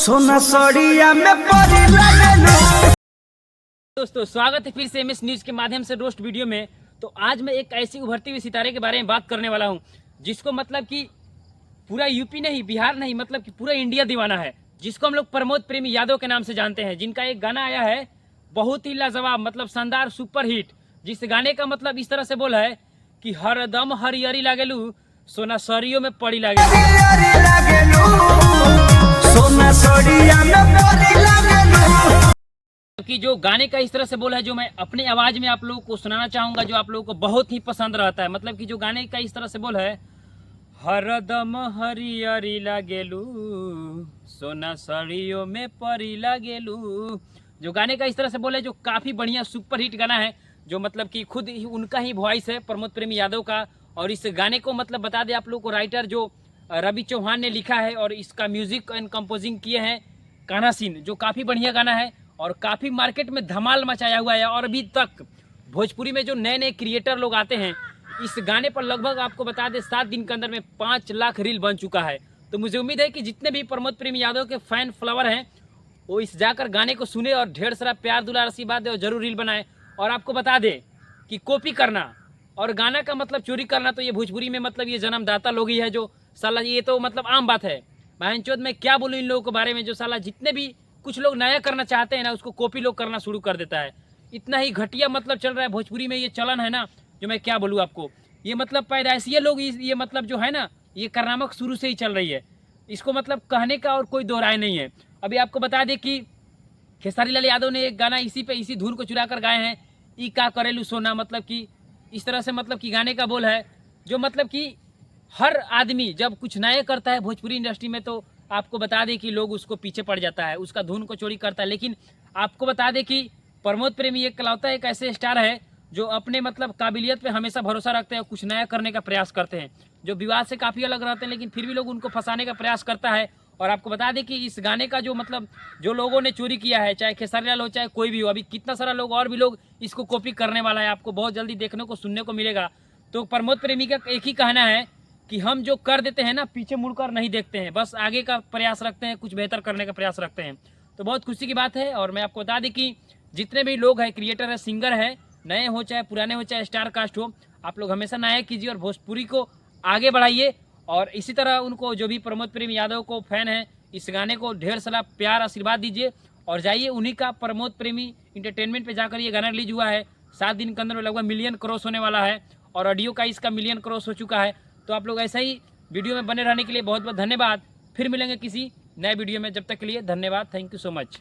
सोना सड़िया में परी लगेलू। दोस्तों स्वागत है फिर से एमएस न्यूज के माध्यम से रोस्ट वीडियो में। तो आज मैं एक ऐसी उभरती हुई सितारे के बारे में बात करने वाला हूं जिसको मतलब कि पूरा यूपी नहीं, बिहार नहीं, मतलब कि पूरा इंडिया दीवाना है, जिसको हम लोग प्रमोद प्रेमी यादव के नाम से जानते हैं, जिनका एक गाना आया है बहुत ही लाजवाब, मतलब शानदार सुपर हिट। जिस गाने का मतलब इस तरह से बोला है कि हरदम हरियरी लागेलू, सोना सरियों में पड़ी लागेलू। सोना सड़िया में परी लगेलू। कि जो गाने का इस तरह से बोला है, जो मैं अपनी आवाज में आप लोगों को सुनाना चाहूंगा, जो आप लोगों को बहुत ही पसंद रहता है। मतलब कि जो गाने का इस तरह से बोला है, हरदम हरियरी लागेलू, सोना सड़ियों में परी लागेलू। जो गाने का इस तरह से बोला है, जो काफी बढ़िया सुपर हिट गाना है, जो मतलब कि खुद ही उनका ही वॉइस है प्रमोद प्रेमी यादव का। और इस गाने को मतलब बता दें आप लोगों को, राइटर जो रवि चौहान ने लिखा है और इसका म्यूजिक एंड कंपोजिंग किए हैं कान्हा सिंह, जो काफी बढ़िया गाना है और काफी मार्केट में धमाल मचाया हुआ है। और अभी तक भोजपुरी में जो नए नए क्रिएटर लोग आते हैं, इस गाने पर लगभग आपको बता दें 7 दिन के अंदर में 5 लाख रील बन चुका है। तो मुझे उम्मीद है कि जितने भी प्रमोद प्रेमी यादव के फैन फॉलोवर हैं, वो इस जाकर गाने को सुने और ढेर सारा प्यार दुलार आशीर्वाद दे और जरूर रील बनाए। और आपको बता दें कि कॉपी करना और गाना का मतलब चोरी करना, तो ये भोजपुरी में मतलब ये जन्मदाता लोग ही है, जो साला ये तो मतलब आम बात है। बहनचोद मैं क्या बोलूँ इन लोगों के बारे में, जो साला जितने भी कुछ लोग नया करना चाहते हैं ना, उसको कॉपी लोग करना शुरू कर देता है। इतना ही घटिया मतलब चल रहा है भोजपुरी में, ये चलन है ना, जो मैं क्या बोलूँ आपको। ये मतलब पैदाइशी लोग ये मतलब जो है ना, ये कारनामा शुरू से ही चल रही है। इसको मतलब कहने का और कोई दोहराए नहीं है। अभी आपको बता दें कि खेसारी लाल यादव ने एक गाना इसी धुन को चुरा कर गाए हैं, ई का करेलू सोना। मतलब कि इस तरह से मतलब कि गाने का बोल है, जो मतलब कि हर आदमी जब कुछ नया करता है भोजपुरी इंडस्ट्री में, तो आपको बता दें कि लोग उसको पीछे पड़ जाता है, उसका धुन को चोरी करता है। लेकिन आपको बता दें कि प्रमोद प्रेमी एक कलौता एक ऐसे स्टार है जो अपने मतलब काबिलियत पे हमेशा भरोसा रखते हैं, कुछ नया करने का प्रयास करते हैं, जो विवाद से काफ़ी अलग रहते हैं, लेकिन फिर भी लोग उनको फंसाने का प्रयास करता है। और आपको बता दें कि इस गाने का जो मतलब जो लोगों ने चोरी किया है, चाहे खेसारी लाल हो चाहे कोई भी हो, अभी कितना सारा लोग और भी लोग इसको कॉपी करने वाला है, आपको बहुत जल्दी देखने को सुनने को मिलेगा। तो प्रमोद प्रेमी का एक ही कहना है कि हम जो कर देते हैं ना, पीछे मुड़कर नहीं देखते हैं, बस आगे का प्रयास रखते हैं, कुछ बेहतर करने का प्रयास रखते हैं। तो बहुत खुशी की बात है। और मैं आपको बता दें कि जितने भी लोग हैं, क्रिएटर है, सिंगर है, नए हो चाहे पुराने हो चाहे स्टार कास्ट हो, आप लोग हमेशा नया कीजिए और भोजपुरी को आगे बढ़ाइए। और इसी तरह उनको जो भी प्रमोद प्रेमी यादव को फैन है, इस गाने को ढेर सारा प्यार आशीर्वाद दीजिए और जाइए उन्हीं का प्रमोद प्रेमी इंटरटेनमेंट पे जाकर ये गाना रिलीज हुआ है। 7 दिन के अंदर में लगभग मिलियन क्रॉस होने वाला है और ऑडियो का इसका मिलियन क्रॉस हो चुका है। तो आप लोग ऐसा ही वीडियो में बने रहने के लिए बहुत बहुत धन्यवाद। फिर मिलेंगे किसी नए वीडियो में, जब तक के लिए धन्यवाद। Thank you so much.